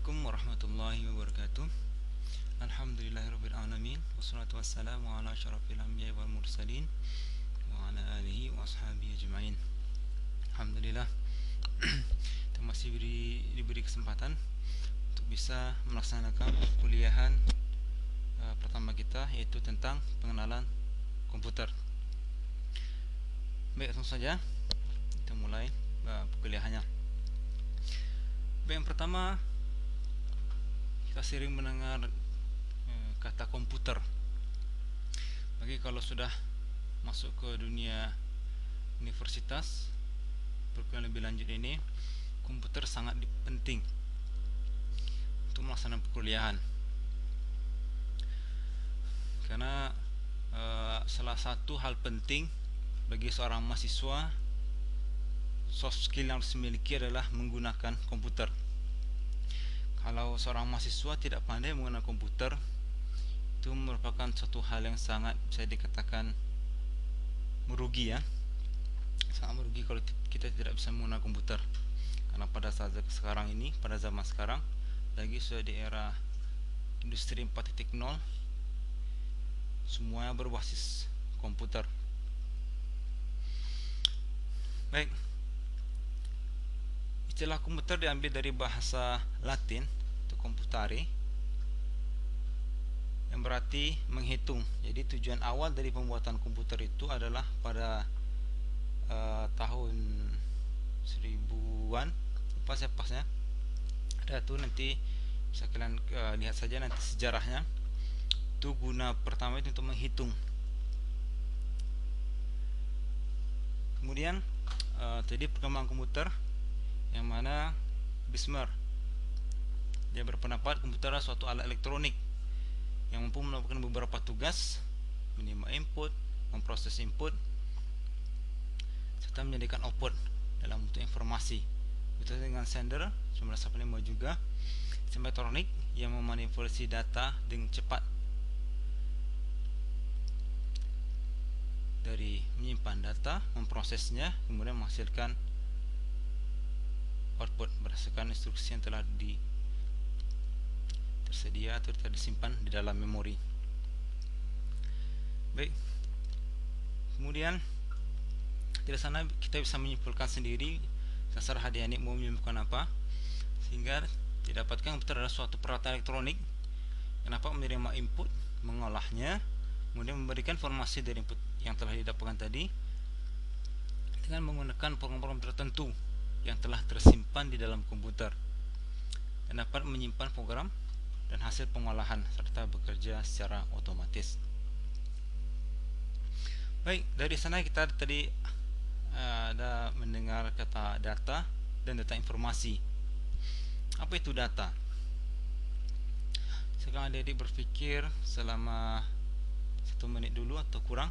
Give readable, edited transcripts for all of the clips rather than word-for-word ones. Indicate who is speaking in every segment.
Speaker 1: Assalamualaikum warahmatullahi wabarakatuh. Alhamdulillahirabbil alamin wassalatu wassalamu ala asyrafil anbiya'i wal mursalin wa ala alihi wa ashabihi ajmain. Alhamdulillah kita masih diberi kesempatan untuk bisa melaksanakan kuliahan pertama kita, yaitu tentang pengenalan komputer. Baik, langsung saja kita mulai kuliahannya. Baik, yang pertama kita sering mendengar kata komputer. Bagi kalau sudah masuk ke dunia universitas perkuliahan lebih lanjut ini, komputer sangat penting untuk melaksanakan perkuliahan, karena salah satu hal penting bagi seorang mahasiswa, soft skill yang harus dimiliki adalah menggunakan komputer. Kalau seorang mahasiswa tidak pandai menggunakan komputer, itu merupakan suatu hal yang sangat bisa dikatakan merugi, ya. Sangat merugi kalau kita tidak bisa menggunakan komputer. Karena pada saat sekarang ini, pada zaman sekarang, lagi sudah di era industri 4.0, semuanya berbasis komputer. Baik, istilah komputer diambil dari bahasa Latin atau computare, yang berarti menghitung. Jadi tujuan awal dari pembuatan komputer itu adalah pada tahun 1000-an, lupa saya pasnya. Ada tuh, nanti bisa kalian lihat saja nanti sejarahnya. Itu guna pertama itu untuk menghitung. Kemudian tadi perkembangan komputer, yang mana Bismarck dia berpendapat komputer adalah suatu alat elektronik yang mampu melakukan beberapa tugas, menerima input, memproses input, serta menjadikan output dalam bentuk informasi. Betul dengan sender 1985 juga, sistem elektronik yang memanipulasi data dengan cepat, dari menyimpan data, memprosesnya, kemudian menghasilkan output berdasarkan instruksi yang telah tersedia atau telah disimpan di dalam memori. Baik, kemudian dari sana kita bisa menyimpulkan sendiri sasar hadianik mau menyimpulkan apa, sehingga didapatkan komputer adalah suatu peralatan elektronik yang dapat menerima input, mengolahnya, kemudian memberikan informasi dari input yang telah didapatkan tadi dengan menggunakan program-program tertentu yang telah tersimpan di dalam komputer, dan dapat menyimpan program dan hasil pengolahan serta bekerja secara otomatis. Baik, dari sana kita tadi ada mendengar kata data dan data informasi. Apa itu data? Sekarang adik-adik berpikir selama 1 menit dulu atau kurang,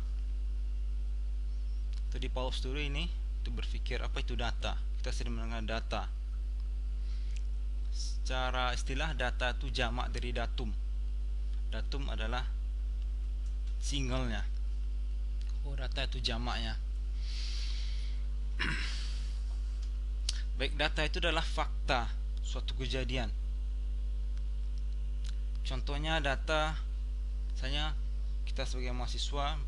Speaker 1: atau di pause dulu ini untuk berpikir apa itu data. Kita sering mendengar data. Secara istilah, data itu jamak dari datum. Datum adalah singlenya. Oh, data itu jamaknya. Baik, data itu adalah fakta suatu kejadian. Contohnya data, misalnya kita sebagai mahasiswa,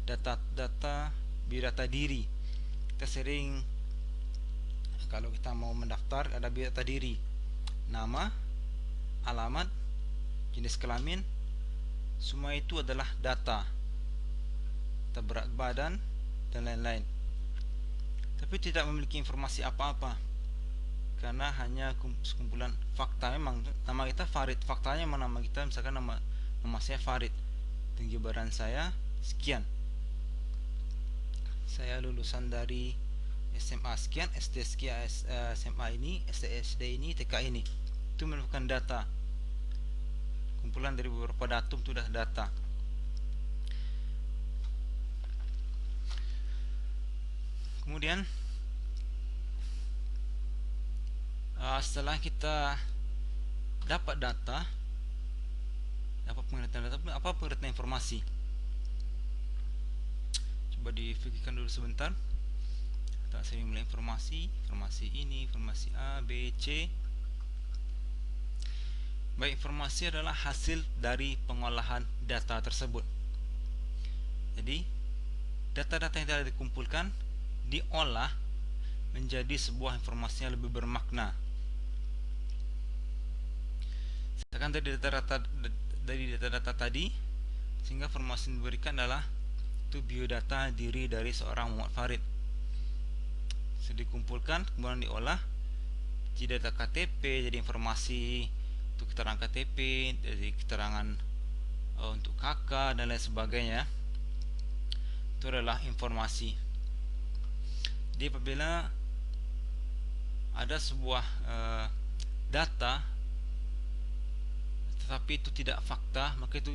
Speaker 1: data biodata diri. Kita sering, kalau kita mau mendaftar, ada biodata diri, nama, alamat, jenis kelamin, semua itu adalah data, berat badan, dan lain-lain. Tapi tidak memiliki informasi apa-apa, karena hanya sekumpulan fakta. Memang nama kita Farid, faktanya memang nama kita, misalkan nama saya Farid, tinggi badan saya sekian, saya lulusan dari SMA sekian, SD sekian, SMA ini, SD ini, TK ini. Itu merupakan data. Kumpulan dari beberapa datum itu sudah data. Kemudian setelah kita dapat data, dapat pengertian data, apa pengertian informasi? Coba difikirkan dulu sebentar. Kita sering mulai informasi ini, informasi A, B, C. Baik, informasi adalah hasil dari pengolahan data tersebut. Jadi, data-data yang telah dikumpulkan diolah menjadi sebuah informasi yang lebih bermakna. Sedangkan dari data-data tadi, sehingga informasi yang diberikan adalah itu biodata diri dari seorang Muhammad Farid. Sudah dikumpulkan, kemudian diolah jadi data KTP, jadi informasi untuk keterangan KTP, jadi keterangan untuk KK dan lain sebagainya. Itu adalah informasi. Jadi apabila ada sebuah data tetapi itu tidak fakta, maka itu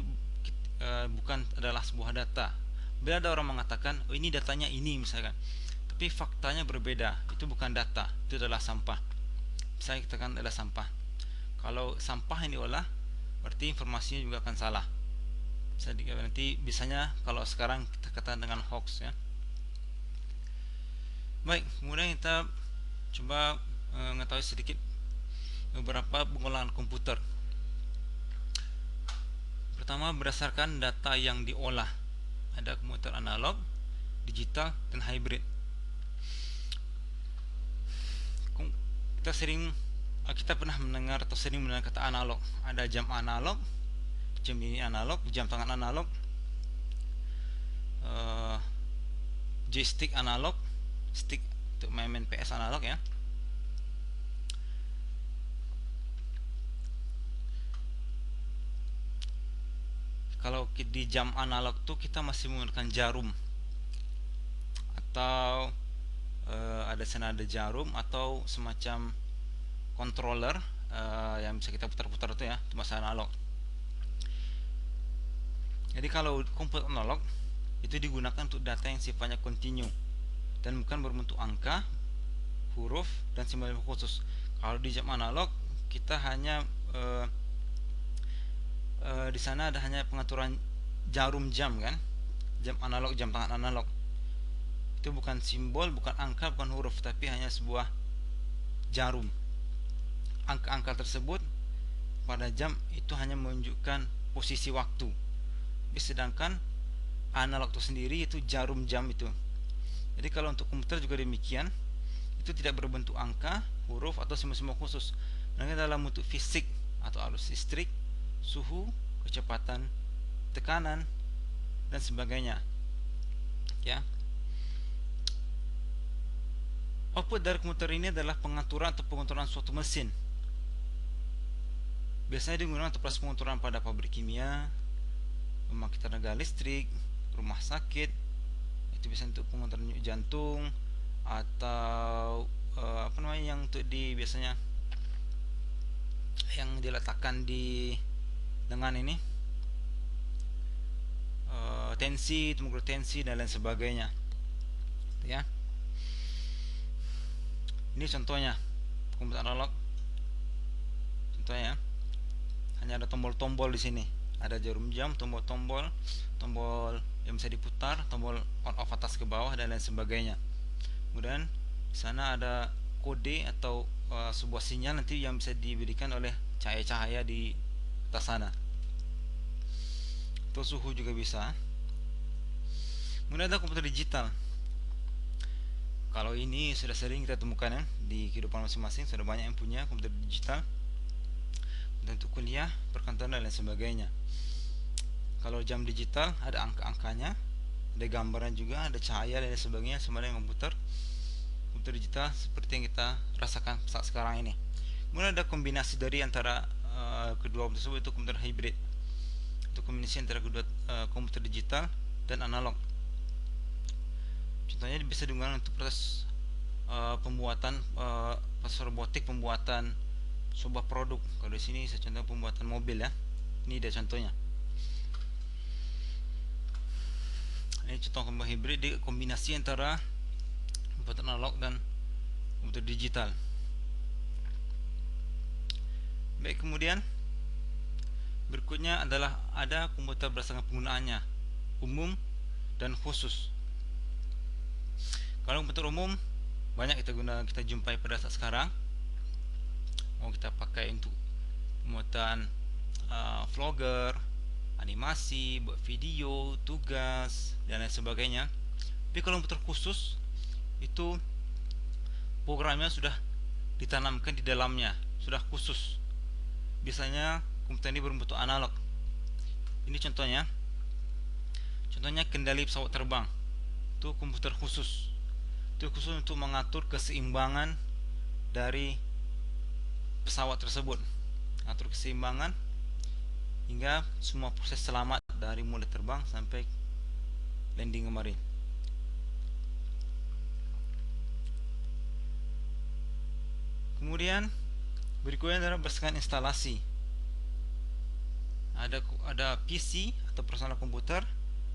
Speaker 1: bukan adalah sebuah data. Bila ada orang mengatakan, oh ini datanya ini misalkan, tapi faktanya berbeda, itu bukan data, itu adalah sampah. Misalnya kita katakan adalah sampah. Kalau sampah yang diolah, berarti informasinya juga akan salah. Nanti bisanya kalau sekarang kita katakan dengan hoax ya. Baik, kemudian kita coba mengetahui sedikit beberapa pengolahan komputer. Pertama, berdasarkan data yang diolah. Ada komputer analog, digital, dan hybrid. Kita pernah mendengar atau sering mendengar kata analog. Ada jam analog, jam ini analog, jam tangan analog, joystick analog, stick untuk main PS analog ya. Kalau di jam analog tuh kita masih menggunakan jarum, atau ada senada jarum atau semacam controller yang bisa kita putar-putar itu ya, itu masih analog. Jadi kalau komputer analog itu digunakan untuk data yang sifatnya kontinu dan bukan berbentuk angka, huruf, dan simbol khusus. Kalau di jam analog kita hanya di sana ada hanya pengaturan jarum jam kan, jam analog, jam tangan analog. Itu bukan simbol, bukan angka, bukan huruf, tapi hanya sebuah jarum. Angka-angka tersebut pada jam itu hanya menunjukkan posisi waktu. Sedangkan analog itu sendiri itu jarum jam itu. Jadi kalau untuk komputer juga demikian, itu tidak berbentuk angka, huruf, atau simbol-simbol khusus. Melainkan dalam bentuk fisik atau arus listrik, suhu, kecepatan, tekanan, dan sebagainya. Ya. Output dari komputer ini adalah pengaturan atau pengaturan suatu mesin. Biasanya digunakan untuk proses pengaturan pada pabrik kimia, pembangkit tenaga listrik, rumah sakit. Itu biasanya untuk pengaturan jantung, atau yang untuk biasanya yang diletakkan di dengan ini tensi, mengukur tensi dan lain sebagainya ya. Ini contohnya komputer analog, contohnya hanya ada tombol-tombol di sini, ada jarum jam, tombol-tombol, tombol yang bisa diputar, tombol on off atas ke bawah dan lain sebagainya. Kemudian di sana ada kode atau sebuah sinyal nanti yang bisa diberikan oleh cahaya-cahaya di atas sana. Atau suhu juga bisa. Kemudian ada komputer digital. Kalau ini sudah sering kita temukan ya, di kehidupan masing-masing, sudah banyak yang punya komputer digital untuk kuliah, perkantoran dan lain sebagainya. Kalau jam digital ada angka-angkanya, ada gambaran juga, ada cahaya dan lain sebagainya, sama dengan komputer digital seperti yang kita rasakan saat sekarang ini. Kemudian ada kombinasi dari antara kedua tersebut, itu komputer hybrid. Itu kombinasi antara kedua komputer digital dan analog. Contohnya bisa digunakan untuk proses pembuatan proses robotik, pembuatan sebuah produk. Kalau di sini saya contoh pembuatan mobil ya. Ini dia contohnya. Ini contoh komputer hybrid, di kombinasi antara komputer analog dan komputer digital. Baik, kemudian berikutnya adalah ada komputer berdasarkan penggunaannya, umum dan khusus. Kalau komputer umum banyak kita jumpai pada saat sekarang. Mau kita pakai untuk pembuatan vlogger, animasi, buat video, tugas dan lain sebagainya. Tapi kalau komputer khusus itu programnya sudah ditanamkan di dalamnya, sudah khusus. Biasanya komputer ini berbentuk analog. Ini contohnya kendali pesawat terbang. Itu komputer khusus. Itu khusus untuk mengatur keseimbangan dari pesawat tersebut. Atur keseimbangan hingga semua proses selamat dari mulai terbang sampai landing kemarin. Kemudian berikutnya adalah berdasarkan instalasi. Ada PC atau personal komputer,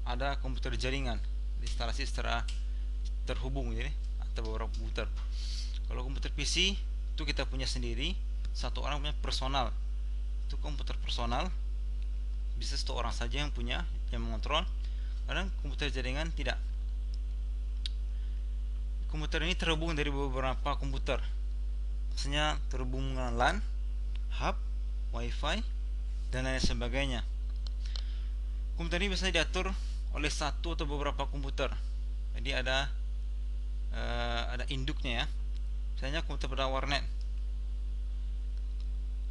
Speaker 1: ada komputer jaringan, instalasi secara terhubung jadi atau beberapa komputer. Kalau komputer PC itu kita punya sendiri, satu orang punya personal. Itu komputer personal, bisa satu orang saja yang punya, yang mengontrol. Kadang komputer jaringan tidak. Komputer ini terhubung dari beberapa komputer. Misalnya terhubung dengan LAN, hub, wifi, dan lain sebagainya. Komputer ini biasanya diatur oleh satu atau beberapa komputer. Jadi ada induknya ya. Misalnya komputer pada warnet.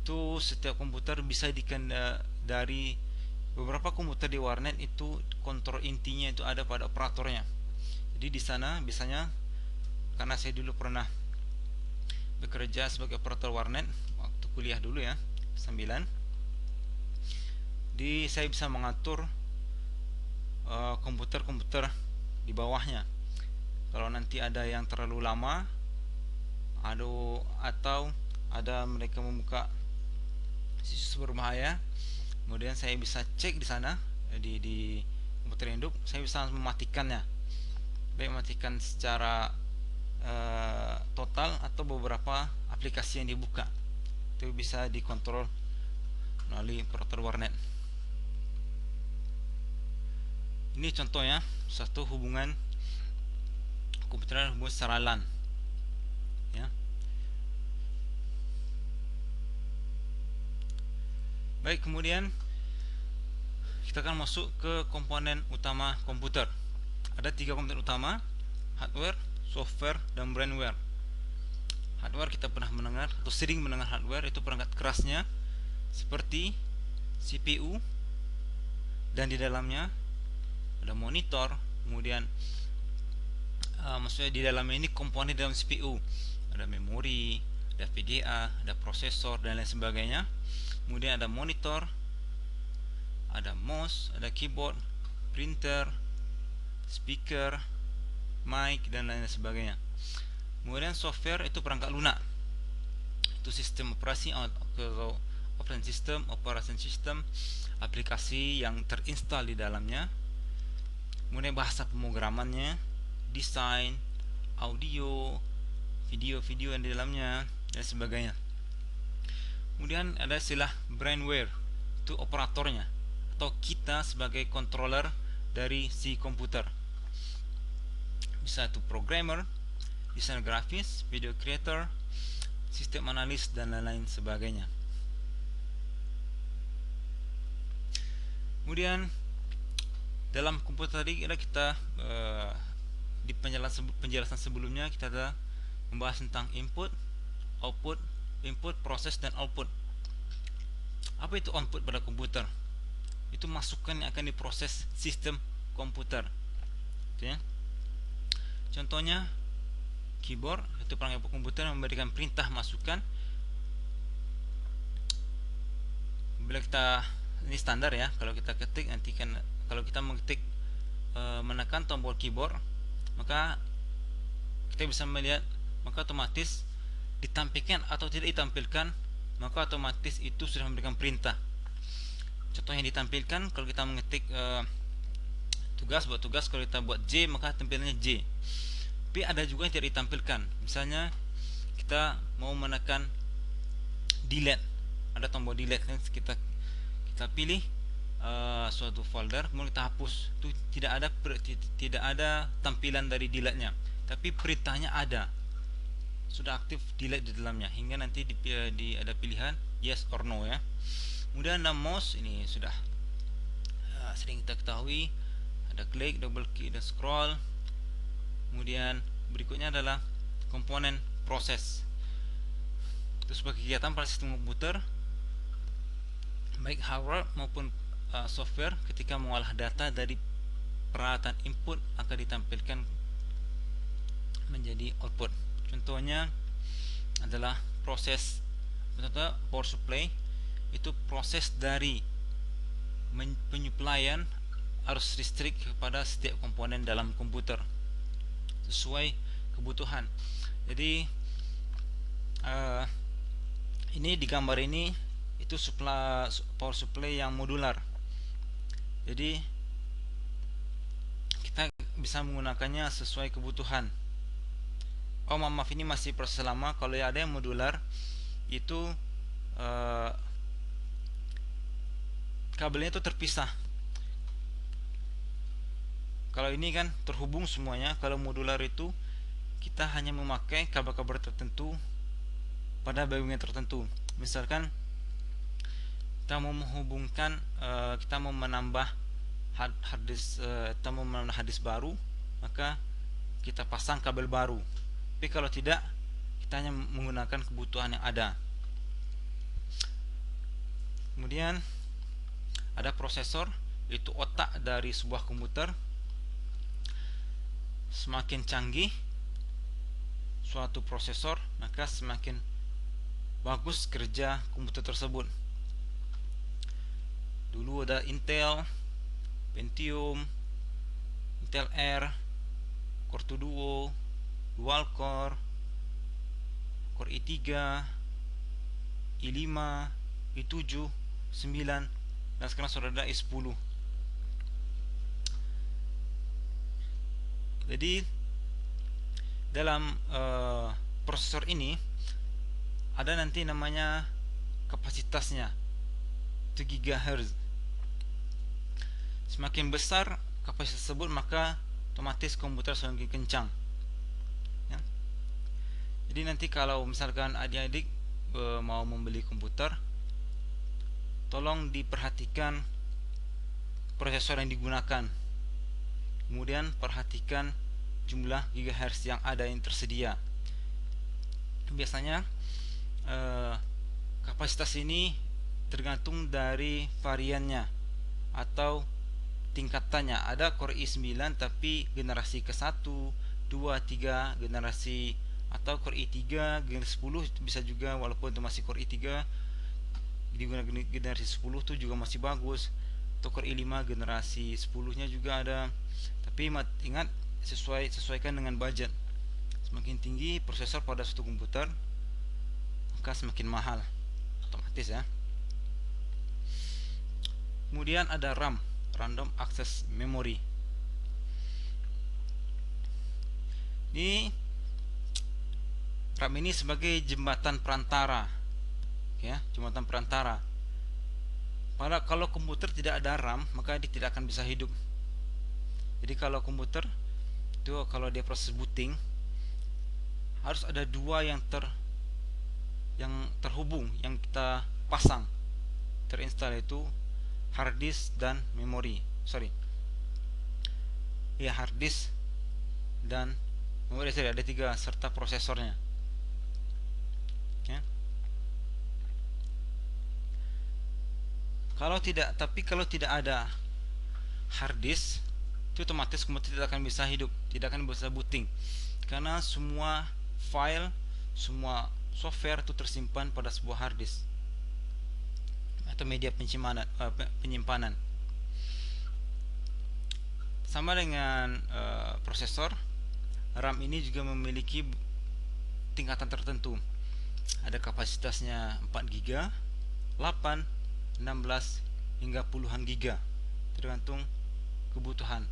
Speaker 1: Itu setiap komputer bisa dari beberapa komputer di warnet, itu kontrol intinya itu ada pada operatornya. Jadi di sana biasanya, karena saya dulu pernah bekerja sebagai operator warnet waktu kuliah dulu ya, 9. Saya bisa mengatur komputer-komputer di bawahnya. Kalau nanti ada yang terlalu lama, atau ada mereka membuka situs berbahaya, kemudian saya bisa cek di sana di komputer induk, saya bisa mematikannya, baik mematikan secara total atau beberapa aplikasi yang dibuka. Itu bisa dikontrol melalui operator warnet. Ini contohnya satu hubungan komputer hubungan secara LAN ya. Baik, kemudian kita akan masuk ke komponen utama komputer. Ada 3 komponen utama: hardware, software, dan brainware. Hardware kita pernah mendengar atau sering mendengar hardware, itu perangkat kerasnya seperti CPU, dan di dalamnya ada monitor. Kemudian maksudnya di dalamnya ini komponen dalam CPU, ada memori, ada VGA, ada prosesor, dan lain sebagainya. Kemudian ada monitor, ada mouse, ada keyboard, printer, speaker, mic, dan lain sebagainya. Kemudian software itu perangkat lunak, itu sistem operasi atau operation system, aplikasi yang terinstal di dalamnya. Kemudian bahasa pemrogramannya, desain, audio, video yang di dalamnya, dan sebagainya. Kemudian ada istilah brainware, itu operatornya atau kita sebagai controller dari si komputer. Bisa itu programmer, desainer grafis, video creator, sistem analis, dan lain-lain sebagainya. Kemudian dalam komputer tadi kita di penjelasan sebelumnya kita ada membahas tentang input, output, proses, dan output. Apa itu output pada komputer? Itu masukan yang akan diproses sistem komputer. Oke. Contohnya keyboard, itu perangkat komputer yang memberikan perintah masukan. Bila kita, ini standar ya, kalau kita ketik nanti kan, kalau kita mengetik menekan tombol keyboard, maka kita bisa melihat, maka otomatis ditampilkan atau tidak ditampilkan, maka otomatis itu sudah memberikan perintah. Contoh yang ditampilkan, kalau kita mengetik buat tugas, kalau kita buat J, maka tampilannya J. Tapi ada juga yang tidak ditampilkan. Misalnya kita mau menekan delete, ada tombol delete kan, kita pilih suatu folder, kemudian kita hapus, itu tidak ada tampilan dari delete-nya, tapi perintahnya ada, sudah aktif delete di dalamnya, hingga nanti ada pilihan yes or no ya. Kemudian ada mouse, ini sudah sering kita ketahui, ada klik, double klik, dan scroll. Kemudian berikutnya adalah komponen proses. Itu sebagai kegiatan pada sistem komputer, baik hardware maupun software, ketika mengolah data dari peralatan input akan ditampilkan menjadi output. Contohnya adalah proses, contohnya power supply, itu proses dari penyuplaian arus listrik kepada setiap komponen dalam komputer sesuai kebutuhan. Jadi ini di gambar ini itu power supply yang modular. Jadi kita bisa menggunakannya sesuai kebutuhan. Oh maaf, ini masih proses lama. Kalau ada yang modular itu kabelnya itu terpisah. Kalau ini kan terhubung semuanya. Kalau modular itu kita hanya memakai kabel-kabel tertentu pada bagian tertentu. Misalkan kita mau menghubungkan, kita mau menambah hard disk, kita mau menambah hard disk baru, maka kita pasang kabel baru. Tapi kalau tidak, kita hanya menggunakan kebutuhan yang ada. Kemudian ada prosesor, itu otak dari sebuah komputer. Semakin canggih suatu prosesor, maka semakin bagus kerja komputer tersebut. Dulu ada Intel, Pentium, Intel R, Core 2 Duo, Dual Core, Core i3, i5, i7, 9, dan sekarang sudah ada i10. Jadi dalam prosesor ini ada nanti namanya kapasitasnya, itu GHz. Semakin besar kapasitas tersebut, maka otomatis komputer semakin kencang ya. Jadi nanti kalau misalkan adik-adik mau membeli komputer, tolong diperhatikan prosesor yang digunakan. Kemudian perhatikan jumlah gigahertz yang ada yang tersedia. Biasanya kapasitas ini tergantung dari variannya atau tingkatannya. Ada Core i9 tapi generasi ke-1, 2, 3 generasi, atau Core i3 generasi 10 bisa juga, walaupun itu masih Core i3 digunakan generasi 10 itu juga masih bagus. Atau Core i5 generasi 10-nya juga ada. Tapi ingat, sesuaikan dengan budget. Semakin tinggi prosesor pada suatu komputer, maka semakin mahal otomatis ya. Kemudian ada RAM, Random Access Memory. Ini RAM ini sebagai jembatan perantara ya, jembatan perantara. Kalau komputer tidak ada RAM, maka dia tidak akan bisa hidup. Jadi kalau komputer itu, kalau dia proses booting, harus ada dua yang terhubung, yang kita pasang, terinstall, itu hard disk dan memori. Hard disk dan memori. Ada tiga, serta prosesornya ya. Kalau tidak ada hard disk, itu otomatis komputer tidak akan bisa hidup, tidak akan bisa booting, karena semua file, semua software itu tersimpan pada sebuah hard disk atau media penyimpanan. Sama dengan prosesor, RAM ini juga memiliki tingkatan tertentu. Ada kapasitasnya 4 GB, 8, 16 hingga puluhan giga, tergantung kebutuhan.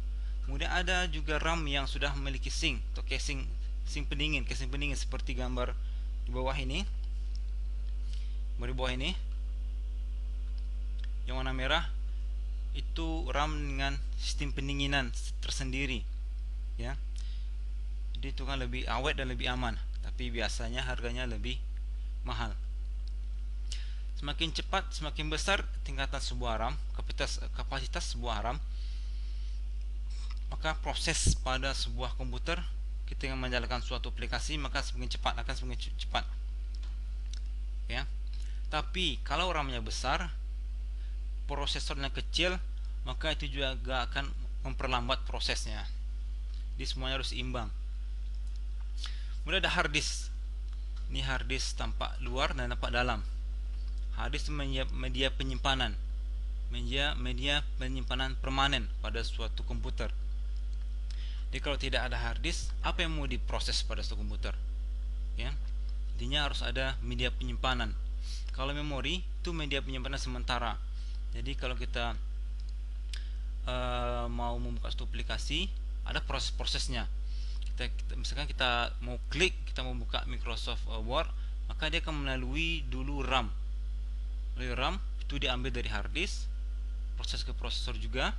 Speaker 1: Kemudian ada juga RAM yang sudah memiliki sink atau casing pendingin seperti gambar di bawah ini. Yang warna merah itu RAM dengan sistem pendinginan tersendiri ya. Jadi itu kan lebih awet dan lebih aman, tapi biasanya harganya lebih mahal. Semakin cepat, semakin besar tingkatan sebuah RAM, kapasitas sebuah RAM, maka proses pada sebuah komputer ketika menjalankan suatu aplikasi maka semakin cepat, akan semakin cepat, ya. Tapi kalau RAM-nya besar, prosesornya kecil, maka itu juga akan memperlambat prosesnya. Jadi semuanya harus imbang. Kemudian ada hard disk. Ini hard disk tampak luar dan tampak dalam. Hard disk media penyimpanan, media penyimpanan permanen pada suatu komputer. Jadi kalau tidak ada hard disk, apa yang mau diproses pada suatu komputer? Ya, intinya harus ada media penyimpanan. Kalau memori itu media penyimpanan sementara. Jadi kalau kita mau membuka suatu aplikasi, ada proses-prosesnya. Misalkan kita mau klik, kita mau buka Microsoft Word, maka dia akan melalui dulu RAM. Melalui RAM itu diambil dari hard disk, proses ke prosesor juga,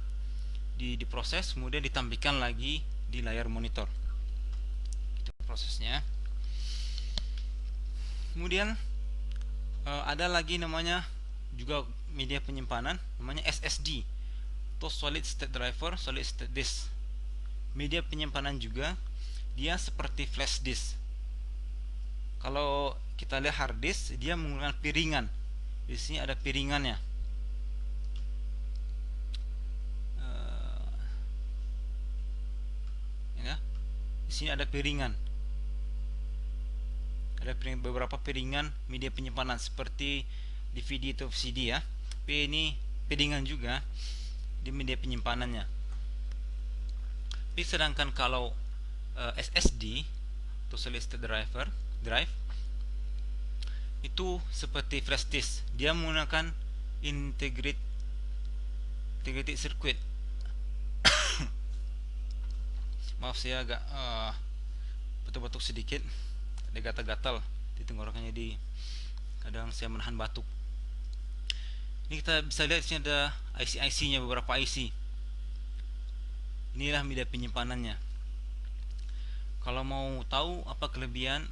Speaker 1: diproses, kemudian ditampilkan lagi di layar monitor. Itu prosesnya. Kemudian ada lagi namanya juga media penyimpanan, namanya SSD atau Solid State Driver, Solid State Disk. Media penyimpanan juga dia seperti flash disk. Kalau kita lihat hard disk, dia menggunakan piringan. Di sini ada piringannya. Ya, di sini ada piringan. Ada beberapa piringan media penyimpanan seperti DVD atau CD ya. Tapi ini piringan juga di media penyimpanannya. Tapi sedangkan kalau SSD atau Solid State Drive itu seperti flash disk, dia menggunakan integrated circuit. Maaf saya agak batuk-batuk sedikit, ada gatal-gatal di tenggorokannya, di kadang saya menahan batuk. Ini kita bisa lihat di sini ada IC-nya, beberapa IC. Inilah media penyimpanannya. Kalau mau tahu apa kelebihan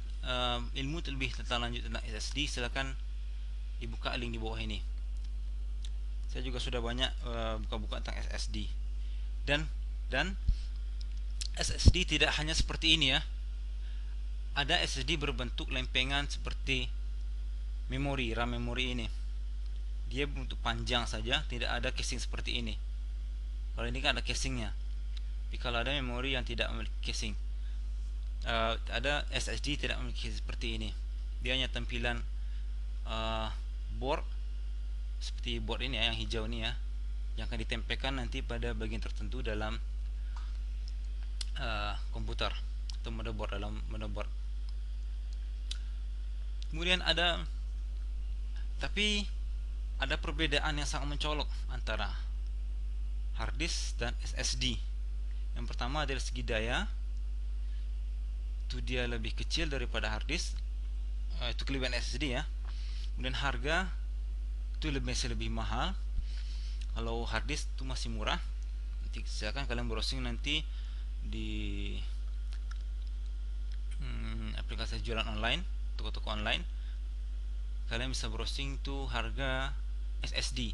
Speaker 1: ilmu lebih lanjut tentang SSD, silakan dibuka link di bawah ini. Saya juga sudah banyak buka-buka tentang SSD. Dan SSD tidak hanya seperti ini ya. Ada SSD berbentuk lempengan seperti memori, RAM memori ini. Dia bentuk panjang saja, tidak ada casing seperti ini. Kalau ini kan ada casingnya. Tapi kalau ada memori yang tidak memiliki casing, ada SSD tidak memiliki seperti ini. Dia hanya tampilan board seperti board ini ya, yang hijau ini ya, yang akan ditempelkan nanti pada bagian tertentu dalam komputer atau motherboard, dalam motherboard. Kemudian ada perbedaan yang sangat mencolok antara hard disk dan SSD. Yang pertama adalah segi daya, itu dia lebih kecil daripada hard disk. Itu kelebihan SSD ya. Kemudian harga itu lebih mahal. Kalau hard disk itu masih murah. Nanti silakan kalian browsing nanti di aplikasi jualan online, toko-toko online. Kalian bisa browsing tuh harga SSD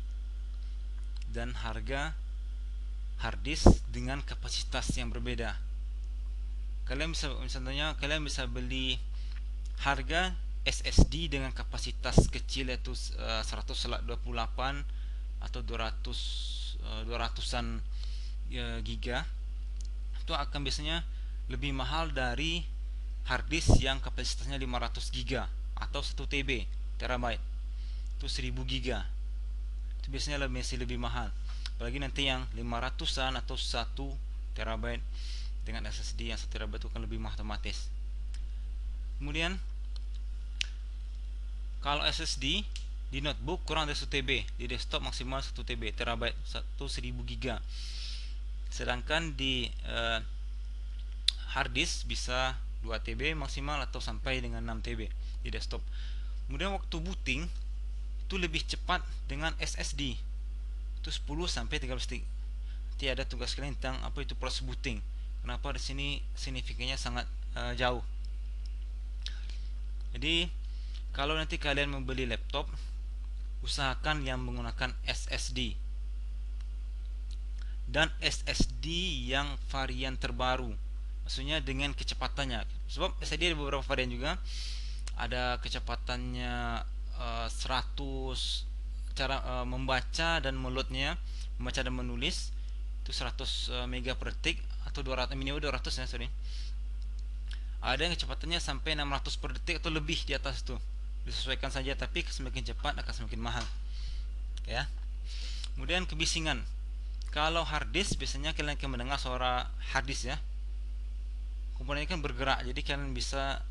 Speaker 1: dan harga hard disk dengan kapasitas yang berbeda. Kalian bisa beli harga SSD dengan kapasitas kecil, yaitu 128 atau 200-an giga. Itu akan biasanya lebih mahal dari hard disk yang kapasitasnya 500 giga atau 1 TB terabyte. Itu 1000 giga. Itu biasanya masih lebih mahal. Apalagi nanti yang 500-an atau 1 terabyte dengan SSD yang 1 terabyte itu akan lebih mahal otomatis. Kemudian kalau SSD di notebook kurang dari 1 TB, di desktop maksimal 1 TB terabyte, 1000 giga. Sedangkan di hard disk bisa 2 TB maksimal atau sampai dengan 6 TB di desktop. Kemudian waktu booting itu lebih cepat dengan SSD. Itu 10 sampai 13 detik. Nanti ada tugas kalian tentang apa itu proses booting. Kenapa di sini signifikannya sangat jauh. Jadi kalau nanti kalian membeli laptop usahakan yang menggunakan SSD, dan SSD yang varian terbaru, maksudnya dengan kecepatannya. Sebab SSD ada beberapa varian juga, ada kecepatannya 100, cara membaca dan meloadnya, membaca dan menulis itu 100 mega per detik, atau 200, minimal 200 ya, sorry. Ada yang kecepatannya sampai 600 per detik atau lebih di atas itu, disesuaikan saja, tapi semakin cepat akan semakin mahal ya. Kemudian kebisingan. Kalau hard disk, biasanya kalian akan mendengar suara hard disk ya. Komponen ini kan bergerak, jadi kalian bisa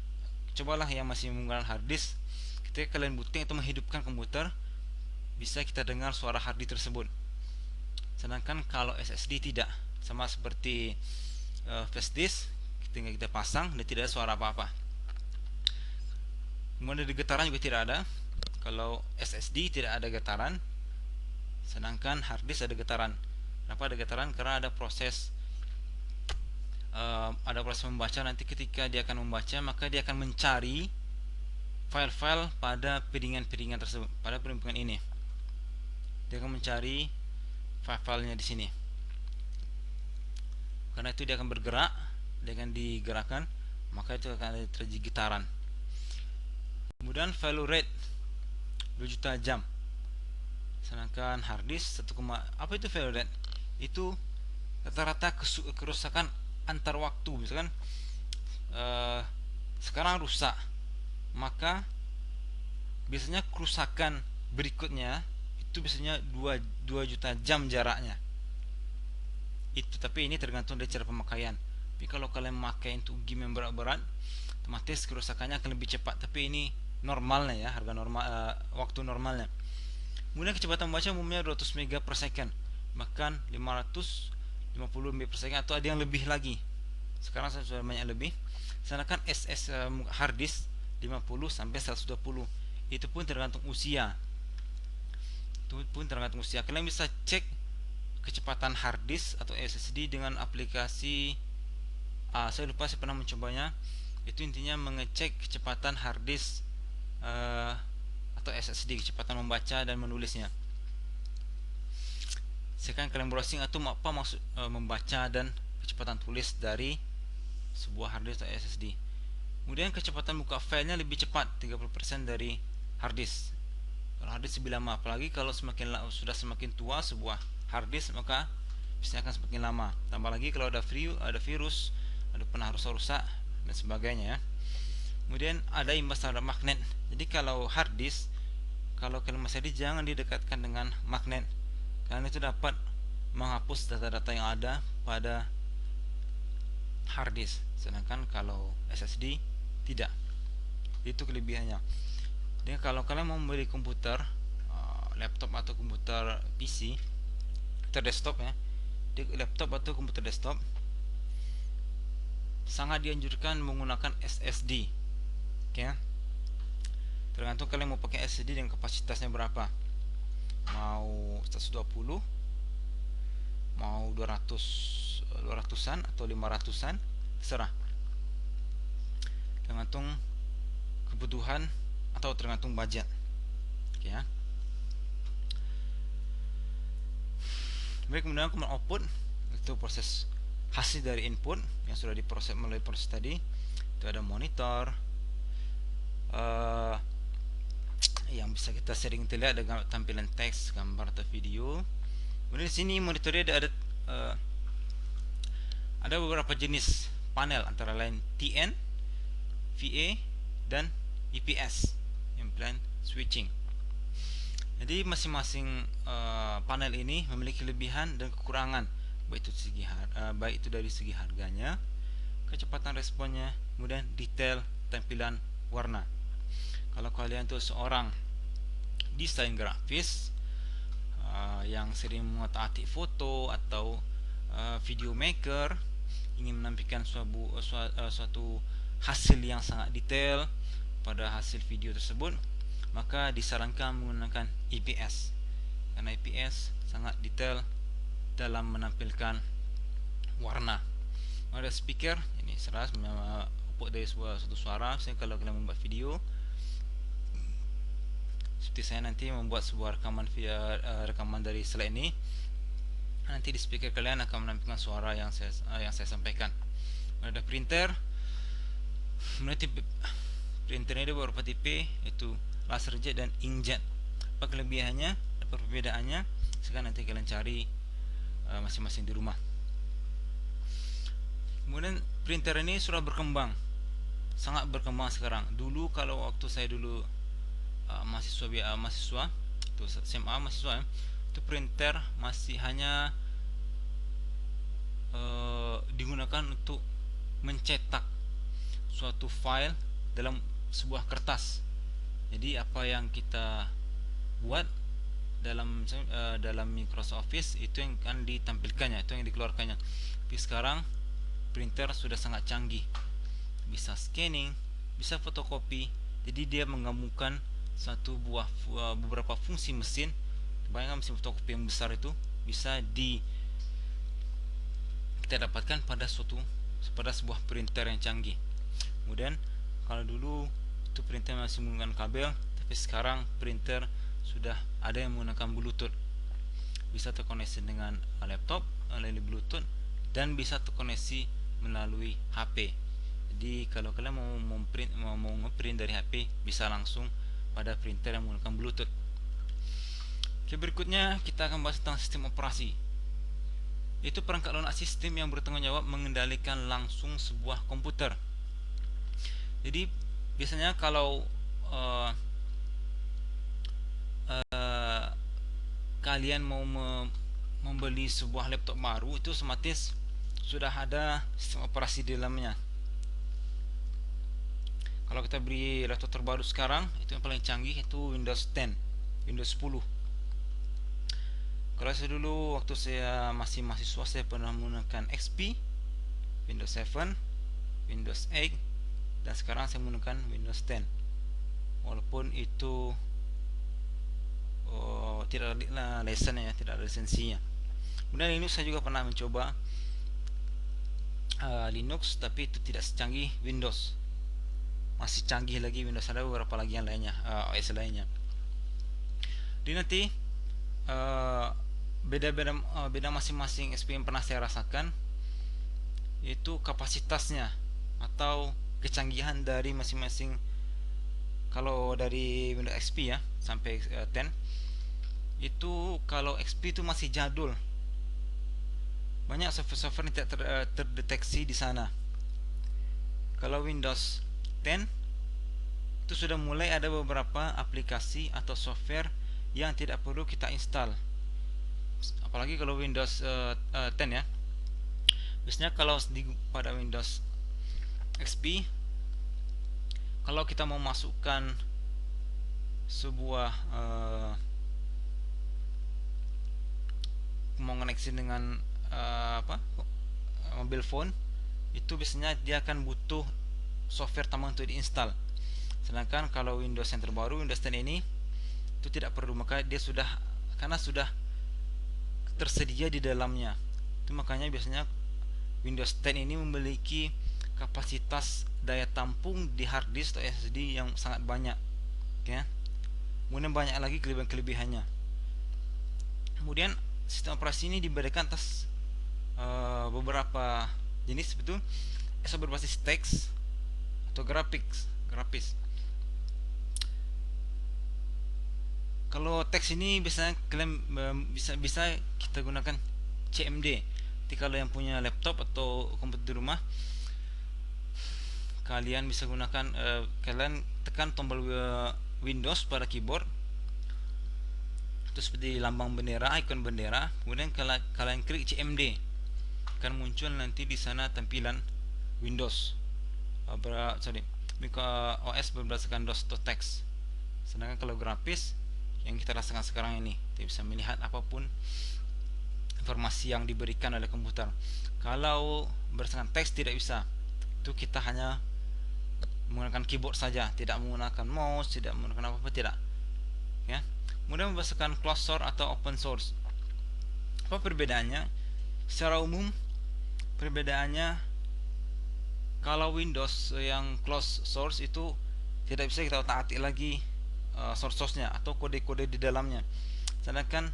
Speaker 1: cobalah yang masih menggunakan hard disk, ketika kalian booting atau menghidupkan komputer, bisa kita dengar suara hard disk tersebut. Sedangkan kalau SSD tidak, sama seperti flash disk, tinggal kita pasang dan tidak ada suara apa-apa. Kemudian dari getaran juga tidak ada. Kalau SSD tidak ada getaran, sedangkan hard disk ada getaran. Kenapa ada getaran? Karena ada proses membaca. Nanti ketika dia akan membaca, maka dia akan mencari file-file pada piringan-piringan tersebut, pada piringan ini. Dia akan mencari file-filenya di sini. Karena itu dia akan bergerak, dia akan digerakkan, maka itu akan terjadi getaran. Kemudian value rate 2 juta jam. Sedangkan hard disk 1, apa itu value rate? Itu rata-rata kerusakan antar waktu. Misalkan sekarang rusak, maka biasanya kerusakan berikutnya itu biasanya 2 juta jam jaraknya. Itu, tapi ini tergantung dari cara pemakaian. Tapi kalau kalian memakai untuk game yang berat-berat, otomatis kerusakannya akan lebih cepat. Tapi ini normalnya ya, harga normal, waktu normalnya. Kemudian kecepatan membaca umumnya 200 mega per second, bahkan 550 mega per second, atau ada yang lebih lagi. Sekarang sudah banyak lebih. Sedangkan hard disk 50 sampai 120. Itu pun tergantung usia. Kalian bisa cek kecepatan hard disk atau SSD dengan aplikasi saya lupa, saya pernah mencobanya. Itu intinya mengecek kecepatan hard disk atau SSD, kecepatan membaca dan menulisnya. Sekarang kalian browsing atau apa maksud membaca dan kecepatan tulis dari sebuah hard disk atau SSD. Kemudian kecepatan buka filenya lebih cepat, 30% dari hard disk. Kalau hard disk lebih lama, apalagi kalau sudah semakin tua sebuah hard disk, maka biasanya akan semakin lama. Tambah lagi kalau ada virus, ada pernah rusak dan sebagainya ya. Kemudian ada imbas terhadap magnet. Jadi kalau hard disk, kalau kalian masih ada, jangan didekatkan dengan magnet, karena itu dapat menghapus data-data yang ada pada hard disk. Sedangkan kalau SSD tidak. Itu kelebihannya. Jadi kalau kalian mau membeli komputer, laptop atau komputer PC, komputer desktop ya, di laptop atau komputer desktop sangat dianjurkan menggunakan SSD. Oke. Tergantung kalian mau pakai SSD dengan kapasitasnya berapa. Mau 120, mau 200-an atau 500-an, terserah. Tergantung kebutuhan atau tergantung budget. Oke ya. Baik, kemudian command output itu proses hasil dari input yang sudah diproses melalui proses tadi. Itu ada monitor, yang bisa kita sering lihat dengan tampilan teks, gambar atau video. Kemudian di sini monitornya ada beberapa jenis panel, antara lain TN, VA, dan IPS, implant switching. Jadi masing-masing panel ini memiliki kelebihan dan kekurangan, baik itu dari segi harganya, kecepatan responnya, kemudian detail tampilan warna. Kalau kalian tuh seorang desain grafis yang sering mengotak-atik foto atau video maker, ingin menampilkan suatu hasil yang sangat detail pada hasil video tersebut, maka disarankan menggunakan IPS, karena IPS sangat detail dalam menampilkan warna. Ada speaker, ini seras output dari suatu suara. Misalnya kalau kalian membuat video, seperti saya nanti membuat sebuah rekaman via rekaman dari slide ini. Nanti di speaker kalian akan menampilkan suara yang saya sampaikan. Ada printer. Printer ini ada beberapa tipe, yaitu laserjet dan inkjet. Apa kelebihannya, apa perbedaannya? Sekarang nanti kalian cari masing-masing di rumah. Kemudian printer ini sudah berkembang, sangat berkembang sekarang. Dulu kalau waktu saya dulu mahasiswa itu SMA mahasiswa, itu printer masih hanya digunakan untuk mencetak suatu file dalam sebuah kertas. Jadi apa yang kita buat dalam Microsoft Office itu yang akan ditampilkannya, itu yang dikeluarkannya. Tapi sekarang printer sudah sangat canggih, bisa scanning, bisa fotokopi. Jadi dia menggabungkan beberapa fungsi mesin. Bayangkan mesin fotokopi yang besar itu bisa kita dapatkan pada sebuah printer yang canggih. Kemudian kalau dulu itu printer masih menggunakan kabel, tapi sekarang printer sudah ada yang menggunakan Bluetooth, bisa terkoneksi dengan laptop melalui Bluetooth dan bisa terkoneksi melalui HP. Jadi kalau kalian mau ngeprint dari HP, bisa langsung pada printer yang menggunakan Bluetooth. Oke, berikutnya kita akan bahas tentang sistem operasi. Itu perangkat lunak sistem yang bertanggung jawab mengendalikan langsung sebuah komputer. Jadi biasanya kalau kalian mau membeli sebuah laptop baru, itu otomatis sudah ada sistem operasi di dalamnya. Kalau kita beli laptop terbaru sekarang, itu yang paling canggih itu Windows 10, Windows 10. Kalau saya dulu waktu saya masih mahasiswa, saya pernah menggunakan XP, Windows 7, Windows 8, dan sekarang saya menggunakan Windows 10. Walaupun itu tidak ada lisensinya, tidak ada lisensinya. Kemudian Linux saya juga pernah mencoba Linux, tapi itu tidak secanggih Windows. Masih canggih lagi Windows, ada beberapa lagi yang lainnya, OS lainnya. Jadi nanti beda masing-masing XP yang pernah saya rasakan, yaitu kapasitasnya atau kecanggihan dari masing-masing. Kalau dari Windows XP ya sampai 10, itu kalau XP itu masih jadul, banyak software-software yang tidak terdeteksi di sana. Kalau Windows 10 itu sudah mulai ada beberapa aplikasi atau software yang tidak perlu kita install. Apalagi kalau Windows 10 ya. Biasanya kalau pada Windows XP, kalau kita mau masukkan sebuah mau koneksi dengan mobile phone, itu biasanya dia akan butuh software tambahan untuk diinstal. Sedangkan kalau Windows yang terbaru, Windows 10 ini, itu tidak perlu, maka dia karena sudah tersedia di dalamnya. Itu makanya biasanya Windows 10 ini memiliki kapasitas daya tampung di hard disk atau SSD yang sangat banyak, ya. Kemudian banyak lagi kelebihan-kelebihannya. Kemudian sistem operasi ini diberikan atas beberapa jenis, betul, berbasis teks atau grafis. Kalau teks ini biasanya kalian bisa kita gunakan CMD. Jadi kalau yang punya laptop atau komputer di rumah, kalian bisa gunakan kalian tekan tombol Windows pada keyboard, itu seperti lambang bendera, ikon bendera. Kemudian kalian klik CMD, akan muncul nanti di sana tampilan Windows OS berdasarkan DOS.txt. Sedangkan kalau grafis yang kita rasakan sekarang ini, kita bisa melihat apapun informasi yang diberikan oleh komputer. Kalau berdasarkan teks tidak bisa, itu kita hanya menggunakan keyboard saja, tidak menggunakan mouse, tidak menggunakan apa-apa, tidak, ya. Kemudian berdasarkan closed source atau open source. Apa perbedaannya? Secara umum perbedaannya, kalau Windows yang closed source itu tidak bisa kita otak-atik lagi source-nya atau kode-kode di dalamnya. Sedangkan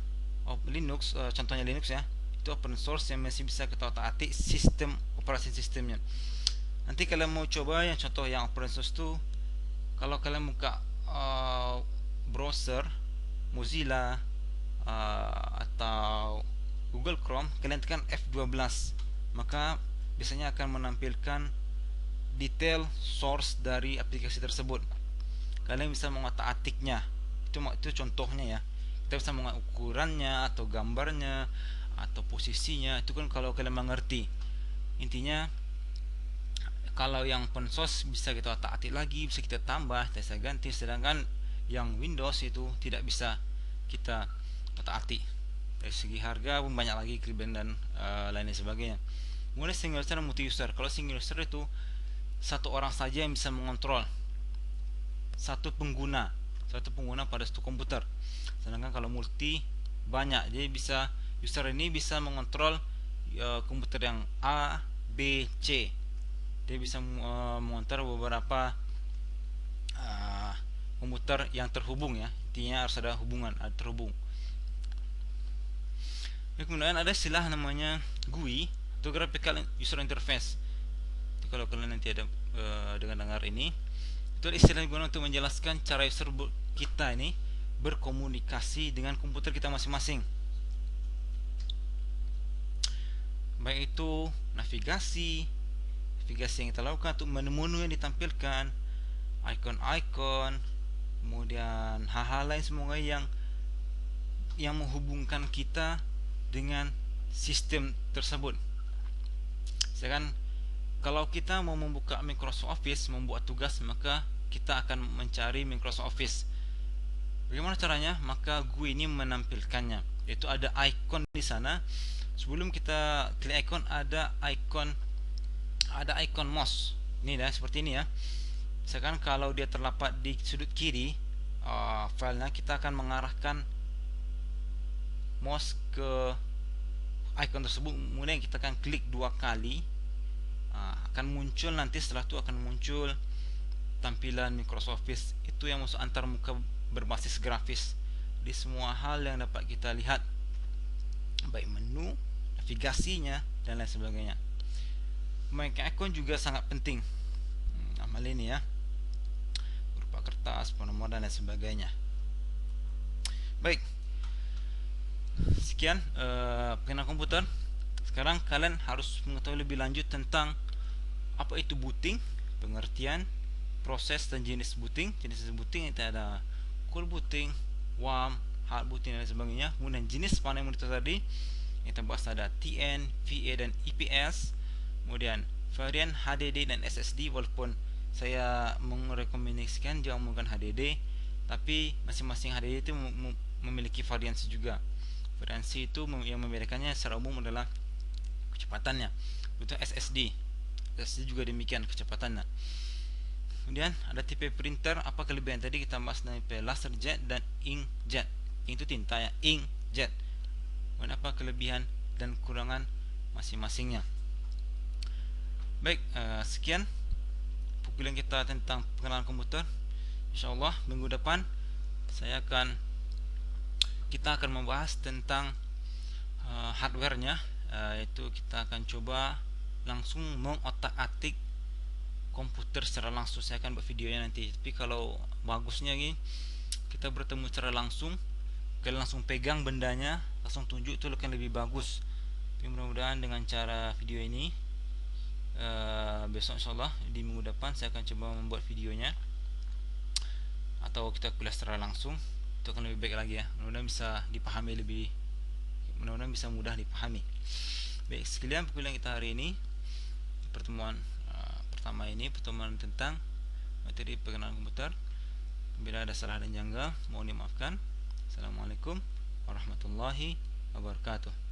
Speaker 1: Linux, contohnya Linux ya, itu open source yang masih bisa kita otak-atik sistem operasi sistemnya. Nanti kalian mau coba yang contoh yang open source itu, kalau kalian buka browser Mozilla atau Google Chrome, kalian tekan F12, maka biasanya akan menampilkan detail source dari aplikasi tersebut. Kalian bisa mengotak-atiknya. Itu contohnya ya. Kita bisa mengotak ukurannya atau gambarnya atau posisinya. Itu kan kalau kalian mengerti. Intinya kalau yang open source bisa kita otak-atik lagi, bisa kita tambah, bisa ganti. Sedangkan yang Windows itu tidak bisa kita otak-atik. Dari segi harga pun banyak lagi kelebihan dan lain sebagainya. Kemudian single user dan multi user. Kalau single user itu satu orang saja yang bisa mengontrol satu pengguna pada satu komputer. Sedangkan kalau multi banyak, jadi bisa user ini bisa mengontrol komputer yang A, B, C. Dia bisa mengontrol beberapa komputer yang terhubung ya. Intinya harus ada hubungan, ada terhubung. Kemudian ada istilah namanya GUI atau Graphical User Interface. Itu kalau kalian nanti ada dengar ini, itu istilah yang guna untuk menjelaskan cara user kita ini berkomunikasi dengan komputer kita masing-masing. Baik itu navigasi yang kita lakukan untuk menu-menu yang ditampilkan, icon-icon, kemudian hal-hal lain semoga yang menghubungkan kita dengan sistem tersebut. Sedangkan kalau kita mau membuka Microsoft Office, membuat tugas, maka kita akan mencari Microsoft Office. Bagaimana caranya? Maka GUI ini menampilkannya. Yaitu ada icon di sana. Sebelum kita klik icon, ada icon mouse. Ini dah seperti ini ya. Misalkan kalau dia terdapat di sudut kiri filenya, kita akan mengarahkan mouse ke icon tersebut. Kemudian kita akan klik 2 kali. Akan muncul nanti setelah itu akan muncul tampilan Microsoft Office. Itu yang masuk antar muka berbasis grafis di semua hal yang dapat kita lihat, baik menu, navigasinya dan lain sebagainya. Memainkan icon juga sangat penting. Amal ini ya, berupa kertas, penomor dan lain sebagainya. Baik, sekian pengenalan komputer. Sekarang kalian harus mengetahui lebih lanjut tentang apa itu booting, pengertian, proses dan jenis booting. Jenis booting itu ada cold booting, warm, hard booting dan sebagainya. Kemudian jenis panel monitor tadi yang kita bahas ada TN, VA dan IPS. Kemudian varian HDD dan SSD, walaupun saya merekomendasikan jangan menggunakan HDD, tapi masing-masing HDD itu memiliki variansi juga. Variansi itu yang membedakannya secara umum adalah kecepatannya. Itu SSD juga demikian kecepatannya. Kemudian ada tipe printer. Apa kelebihan tadi kita bahas tipe laserjet dan inkjet. Ink itu tinta ya, inkjet. Dan apa kelebihan dan kekurangan masing-masingnya. Baik, sekian pukulan kita tentang pengenalan komputer. InsyaAllah minggu depan kita akan membahas tentang hardware-nya, yaitu kita akan coba langsung mengotak-atik komputer secara langsung. Saya akan buat videonya nanti. Tapi kalau bagusnya ini kita bertemu secara langsung, kalian langsung pegang bendanya, langsung tunjuk, itu akan lebih bagus. Tapi mudah-mudahan dengan cara video ini besok insyaallah di minggu depan saya akan coba membuat videonya, atau kita kuliah secara langsung, itu akan lebih baik lagi ya. Mudah-mudahan bisa dipahami mudah-mudahan bisa mudah dipahami. Baik, sekian kuliah kita hari ini. Pertemuan pertama ini pertemuan tentang materi pengenalan komputer. Bila ada salah dan janggal mohon dimaafkan. Assalamualaikum warahmatullahi wabarakatuh.